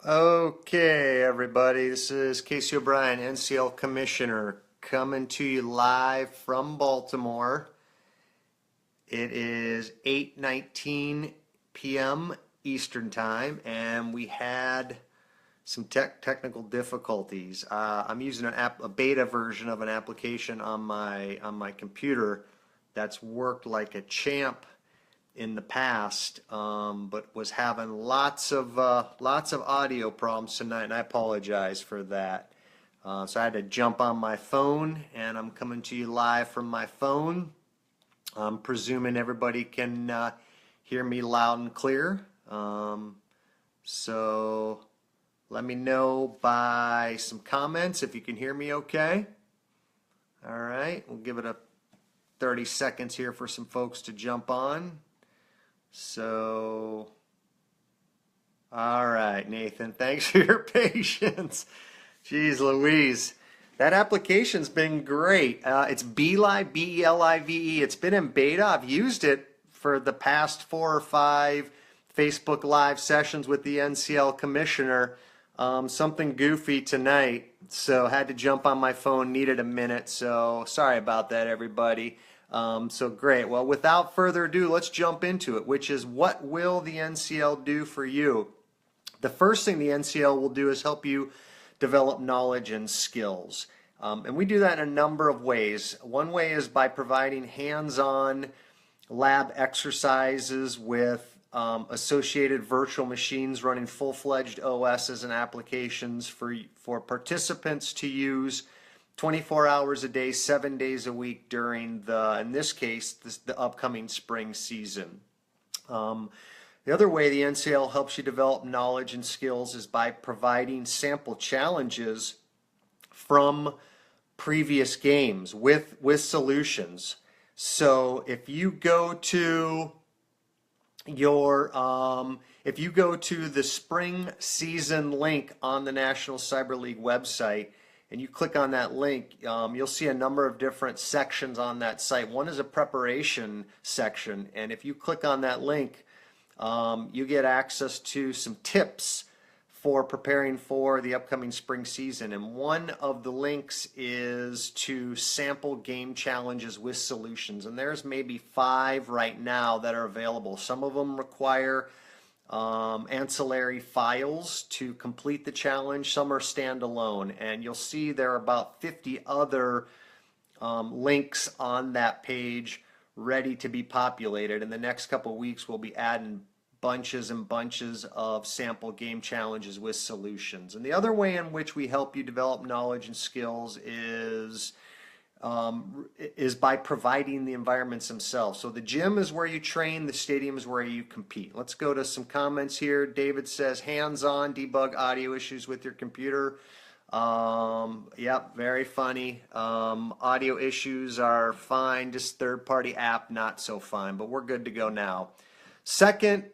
Okay, everybody, this is Casey O'Brien, NCL Commissioner, coming to you live from Baltimore. It is 8:19 p.m. Eastern Time, and we had some technical difficulties. I'm using a beta version of an application on my computer that's worked like a champ in the past, but was having lots of audio problems tonight, and I apologize for that. So I had to jump on my phone, and I'm coming to you live from my phone. I'm presuming everybody can hear me loud and clear. So let me know by some comments if you can hear me okay. All right, we'll give it a 30 seconds here for some folks to jump on. So, all right, Nathan, thanks for your patience. Jeez Louise. That application's been great. It's BeLive, BELIVE. It's been in beta. I've used it for the past 4 or 5 Facebook Live sessions with the NCL Commissioner. Something goofy tonight, so had to jump on my phone, needed a minute, so sorry about that, everybody. So great. Well, without further ado, let's jump into it, which is what will the NCL do for you? The first thing the NCL will do is help you develop knowledge and skills. And we do that in a number of ways. One way is by providing hands-on lab exercises with associated virtual machines running full-fledged OSs and applications for participants to use 24 hours a day, 7 days a week during in this case, the upcoming spring season. The other way the NCL helps you develop knowledge and skills is by providing sample challenges from previous games with solutions. So if you go to the spring season link on the National Cyber League website, and you click on that link, you'll see a number of different sections on that site. One is a preparation section, and if you click on that link, you get access to some tips for preparing for the upcoming spring season. And one of the links is to sample game challenges with solutions. And there's maybe 5 right now that are available. Some of them require ancillary files to complete the challenge. Some are standalone, and you'll see there are about 50 other links on that page ready to be populated. In the next couple of weeks, we'll be adding bunches and bunches of sample game challenges with solutions. And the other way in which we help you develop knowledge and skills is by providing the environments themselves. So the gym is where you train, the stadium is where you compete. Let's go to some comments here. David says, hands-on, debug audio issues with your computer. Yep, very funny. Audio issues are fine, just third-party app, not so fine, but we're good to go now. Second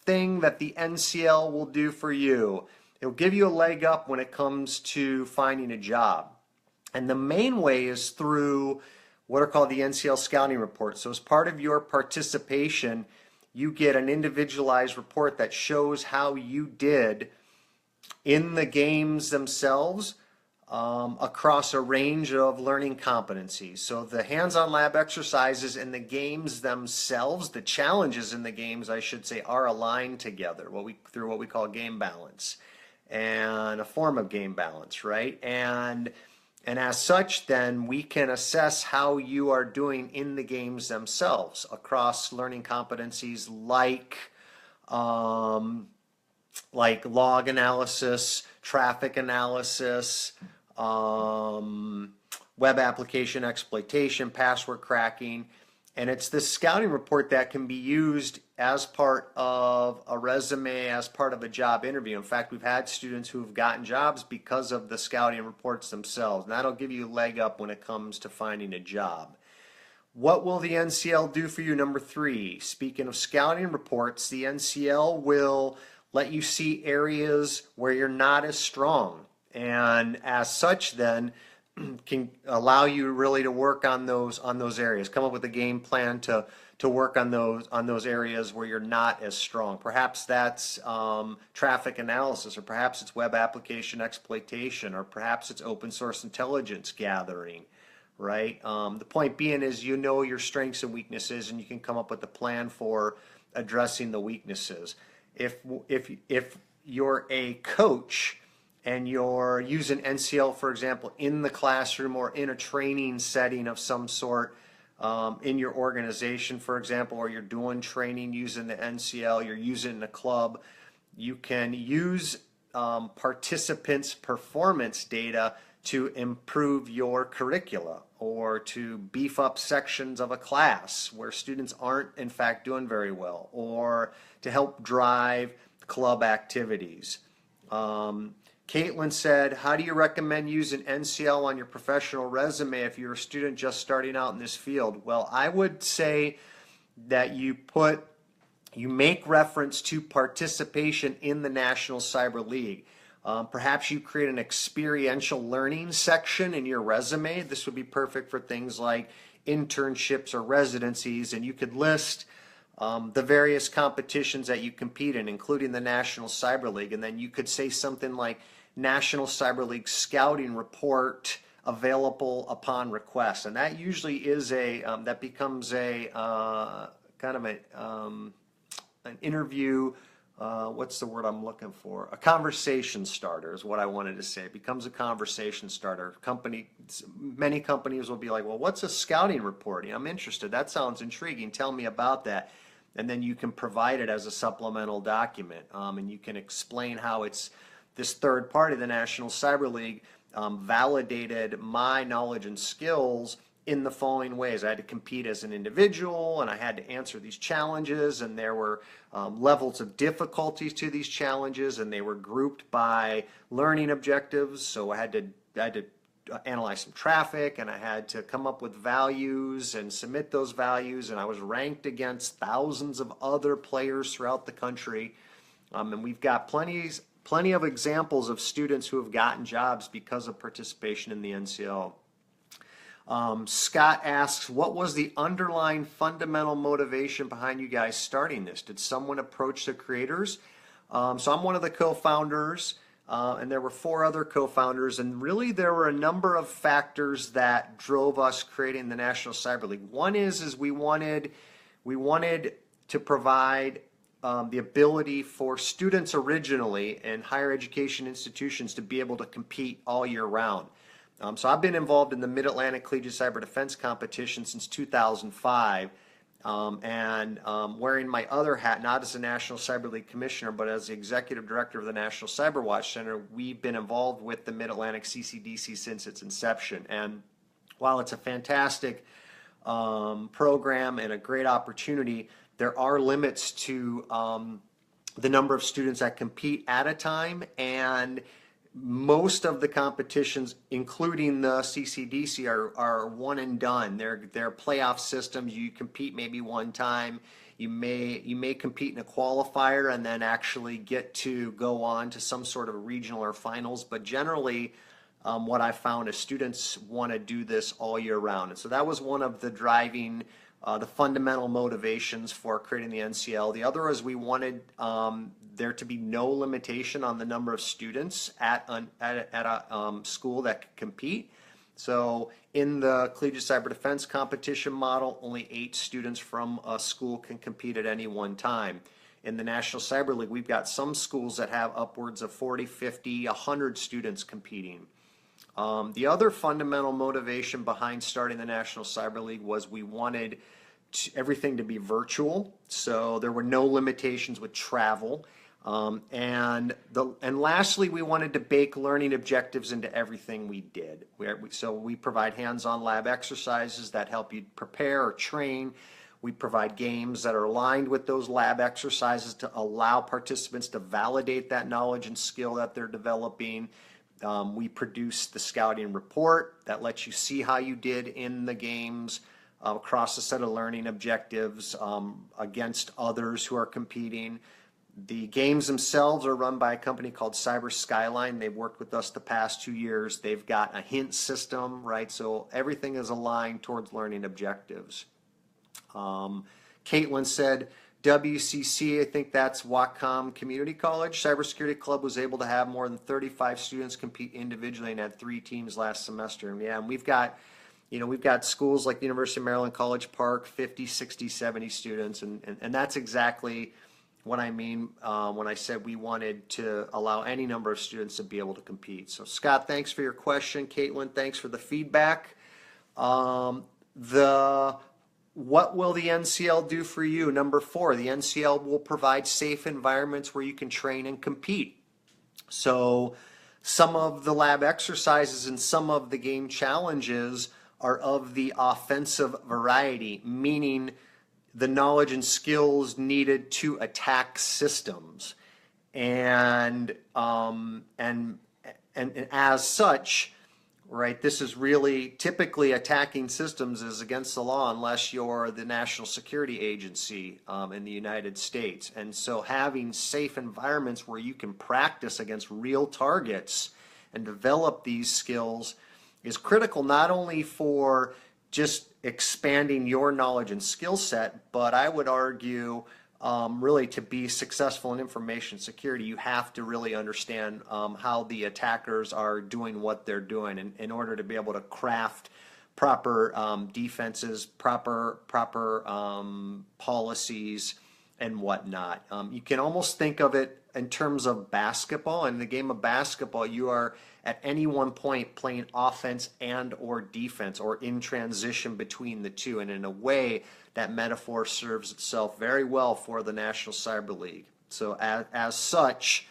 thing that the NCL will do for you, it'll give you a leg up when it comes to finding a job. And the main way is through what are called the NCL scouting reports. So as part of your participation, you get an individualized report that shows how you did in the games themselves across a range of learning competencies. So the hands-on lab exercises and the games themselves, the challenges in the games, I should say, are aligned together through what we call game balance and a form of game balance, right? And as such, then, we can assess how you are doing in the games themselves across learning competencies like log analysis, traffic analysis, web application exploitation, password cracking. And it's this scouting report that can be used as part of a resume, as part of a job interview. In fact, we've had students who have gotten jobs because of the scouting reports themselves. And that'll give you a leg up when it comes to finding a job. What will the NCL do for you? Number 3, speaking of scouting reports, the NCL will let you see areas where you're not as strong. And as such, then, can allow you really to work on those areas. Come up with a game plan to to work on those areas where you're not as strong. Perhaps that's traffic analysis, or perhaps it's web application exploitation, or perhaps it's open source intelligence gathering, right? The point being is you know your strengths and weaknesses, and you can come up with a plan for addressing the weaknesses. If you're a coach and you're using NCL, for example, in the classroom or in a training setting of some sort, in your organization, for example, or you're doing training using the NCL, you're using it in a club, you can use participants' performance data to improve your curricula or to beef up sections of a class where students aren't in fact doing very well, or to help drive club activities. Caitlin said, how do you recommend using NCL on your professional resume if you're a student just starting out in this field? Well, I would say that you make reference to participation in the National Cyber League. Perhaps you create an experiential learning section in your resume. This would be perfect for things like internships or residencies, and you could list the various competitions that you compete in, including the National Cyber League, and then you could say something like National Cyber League Scouting Report available upon request, and that usually is that becomes a kind of an interview. What's the word I'm looking for? A conversation starter is what I wanted to say. It becomes a conversation starter. Many companies will be like, well, what's a scouting report? I'm interested. That sounds intriguing. Tell me about that. And then you can provide it as a supplemental document. And you can explain how it's this third party, the National Cyber League, validated my knowledge and skills in the following ways. I had to compete as an individual, and I had to answer these challenges, and there were levels of difficulties to these challenges, and they were grouped by learning objectives. So I had to analyze some traffic, and I had to come up with values and submit those values, and I was ranked against thousands of other players throughout the country. And we've got plenty of examples of students who have gotten jobs because of participation in the NCL. Scott asks, what was the underlying fundamental motivation behind you guys starting this? Did someone approach the creators? So I'm one of the co-founders, and there were 4 other co-founders, and really there were a number of factors that drove us creating the National Cyber League. One is we wanted to provide the ability for students originally in higher education institutions to be able to compete all year round. So I've been involved in the Mid-Atlantic Collegiate Cyber Defense Competition since 2005, and wearing my other hat, not as a National Cyber League Commissioner, but as the Executive Director of the National Cyber Watch Center, we've been involved with the Mid-Atlantic CCDC since its inception. And while it's a fantastic program and a great opportunity, there are limits to the number of students that compete at a time, and most of the competitions, including the CCDC, are one and done. They're playoff systems. You compete maybe one time. You may compete in a qualifier and then actually get to go on to some sort of regional or finals. But generally, what I found is students want to do this all year round. And so that was one of the driving, the fundamental motivations for creating the NCL. The other is we wanted there to be no limitation on the number of students at a school that could compete. So in the Collegiate Cyber Defense competition model, only 8 students from a school can compete at any one time. In the National Cyber League, we've got some schools that have upwards of 40, 50, 100 students competing. The other fundamental motivation behind starting the National Cyber League was we wanted everything to be virtual, so there were no limitations with travel. And lastly, we wanted to bake learning objectives into everything we did. So we provide hands-on lab exercises that help you prepare or train. We provide games that are aligned with those lab exercises to allow participants to validate that knowledge and skill that they're developing. We produce the scouting report that lets you see how you did in the games across a set of learning objectives against others who are competing. The games themselves are run by a company called Cyber Skyline. They've worked with us the past 2 years. They've got a hint system, right? So everything is aligned towards learning objectives. Caitlin said WCC, I think that's Whatcom Community College. Cybersecurity Club was able to have more than 35 students compete individually and had 3 teams last semester. And yeah, and we've got schools like the University of Maryland College Park, 50, 60, 70 students, and that's exactly what I mean when I said we wanted to allow any number of students to be able to compete. So Scott, thanks for your question. Caitlin, thanks for the feedback. What will the NCL do for you? Number 4, the NCL will provide safe environments where you can train and compete. So some of the lab exercises and some of the game challenges are of the offensive variety, meaning the knowledge and skills needed to attack systems. And as such, right, this is really typically attacking systems is against the law unless you're the National Security Agency in the United States. And so having safe environments where you can practice against real targets and develop these skills is critical, not only for just expanding your knowledge and skill set, but I would argue really to be successful in information security, you have to really understand how the attackers are doing what they're doing in order to be able to craft proper defenses, proper policies, and whatnot. You can almost think of it in terms of basketball. In the game of basketball, you are at any one point playing offense and or defense, or in transition between the two. And in a way, that metaphor serves itself very well for the National Cyber League. So as such,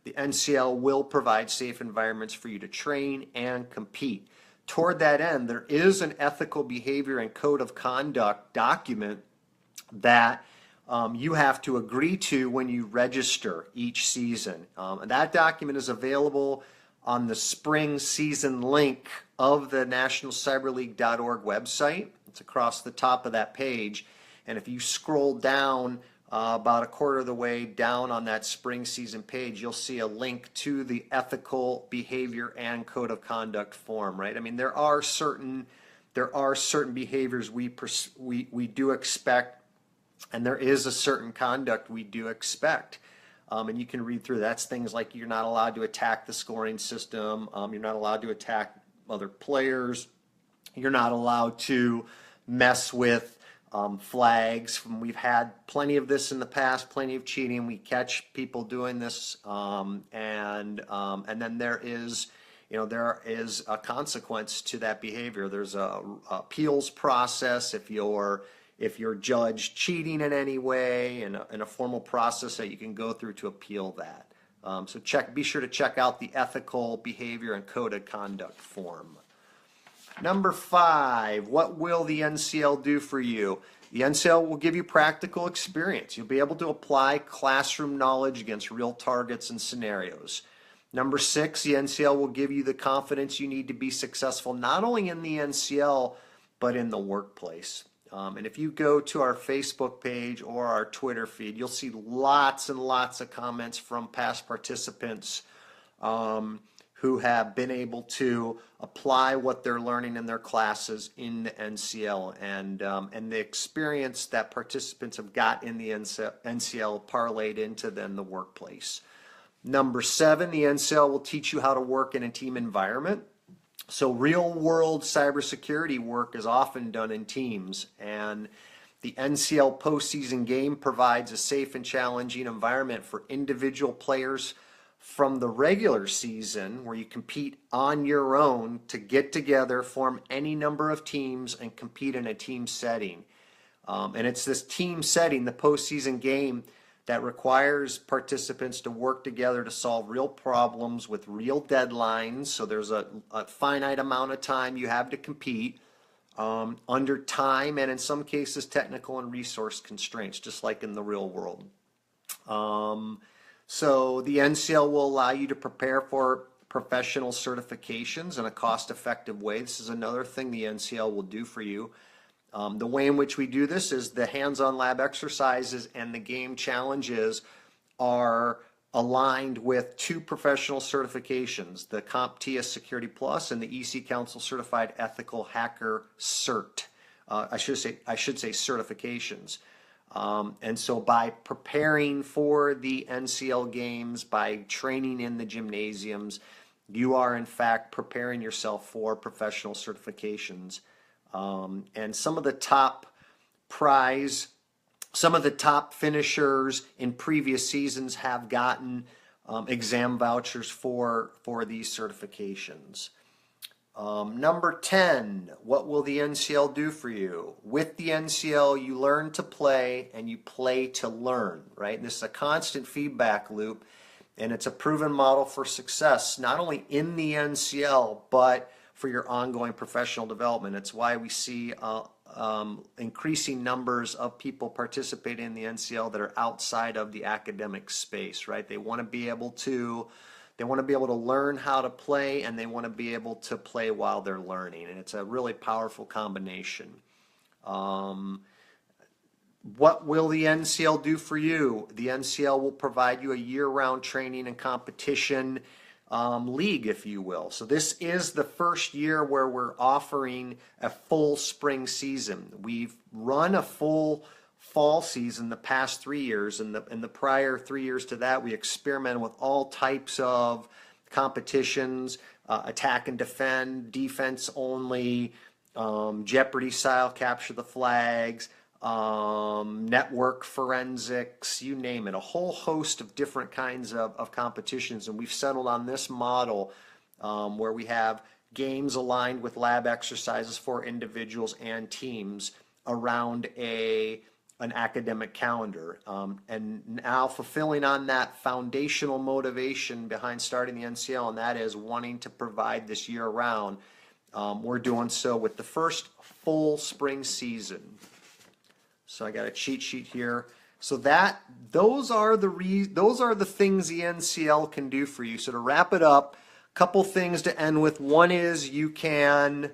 the NCL will provide safe environments for you to train and compete. Toward that end, there is an ethical behavior and code of conduct document that you have to agree to when you register each season. And that document is available on the spring season link of the nationalcyberleague.org website. It's across the top of that page. And if you scroll down about a quarter of the way down on that spring season page, you'll see a link to the ethical behavior and code of conduct form, right? I mean, there are certain behaviors we do expect, and there is a certain conduct we do expect. And you can read through. That's things like you're not allowed to attack the scoring system. You're not allowed to attack other players. You're not allowed to mess with flags. We've had plenty of this in the past, plenty of cheating. We catch people doing this, and then there is a consequence to that behavior. There's a appeals process if you're judged cheating in any way, and a formal process that you can go through to appeal that. So be sure to check out the ethical behavior and code of conduct form. Number 5, what will the NCL do for you? The NCL will give you practical experience. You'll be able to apply classroom knowledge against real targets and scenarios. Number 6, the NCL will give you the confidence you need to be successful not only in the NCL, but in the workplace. And if you go to our Facebook page or our Twitter feed, you'll see lots and lots of comments from past participants who have been able to apply what they're learning in their classes in the NCL, and the experience that participants have got in the NCL parlayed into then the workplace. Number 7, the NCL will teach you how to work in a team environment. So real world cybersecurity work is often done in teams, and the NCL postseason game provides a safe and challenging environment for individual players from the regular season, where you compete on your own, to get together, form any number of teams, and compete in a team setting. And it's this team setting, the postseason game, that requires participants to work together to solve real problems with real deadlines. So there's a finite amount of time you have to compete under time, and in some cases technical and resource constraints, just like in the real world. So the NCL will allow you to prepare for professional certifications in a cost-effective way. This is another thing the NCL will do for you. The way in which we do this is the hands-on lab exercises and the game challenges are aligned with 2 professional certifications, the CompTIA Security Plus and the EC Council Certified Ethical Hacker Cert. I should say certifications. And so by preparing for the NCL games, by training in the gymnasiums, you are in fact preparing yourself for professional certifications. And some of the top prize, some of the top finishers in previous seasons have gotten exam vouchers for these certifications. Number 10, what will the NCL do for you? With the NCL, you learn to play and you play to learn, right? And this is a constant feedback loop, and it's a proven model for success, not only in the NCL, but for your ongoing professional development. It's why we see increasing numbers of people participating in the NCL that are outside of the academic space, right? They want to be able to learn how to play, and they want to be able to play while they're learning, and it's a really powerful combination. What will the NCL do for you? The NCL will provide you a year-round training and competition league, if you will. So this is the first year where we're offering a full spring season. We've run a full fall season the past 3 years, and the prior 3 years to that, we experimented with all types of competitions, attack and defend, defense only, Jeopardy style, capture the flags, network forensics, you name it, a whole host of different kinds of competitions. And we've settled on this model where we have games aligned with lab exercises for individuals and teams around an academic calendar. And now fulfilling on that foundational motivation behind starting the NCL, and that is wanting to provide this year round, we're doing so with the first full spring season. So I got a cheat sheet here. So those are the things the NCL can do for you. So to wrap it up, a couple things to end with. One is you can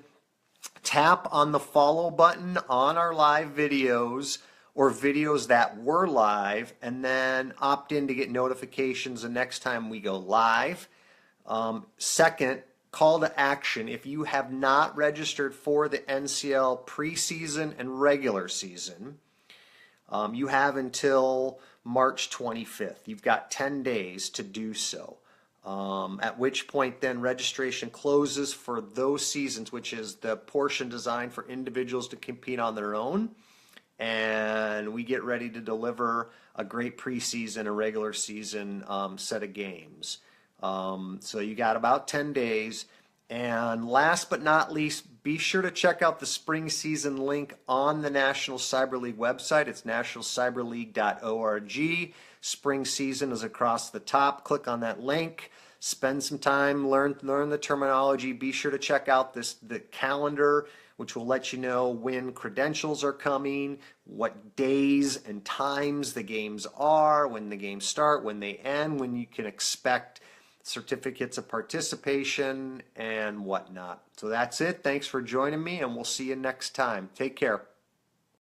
tap on the follow button on our live videos or videos that were live, and then opt in to get notifications the next time we go live. Second, call to action. If you have not registered for the NCL preseason and regular season, you have until March 25th. You've got 10 days to do so. At which point then registration closes for those seasons, which is the portion designed for individuals to compete on their own. And we get ready to deliver a great preseason, a regular season set of games. So you got about 10 days. And last but not least, be sure to check out the spring season link on the National Cyber League website. It's nationalcyberleague.org. Spring season is across the top. Click on that link. Spend some time, learn the terminology. Be sure to check out the calendar, which will let you know when credentials are coming, what days and times the games are, when the games start, when they end, when you can expect certificates of participation and whatnot. So that's it. Thanks for joining me, and we'll see you next time. Take care.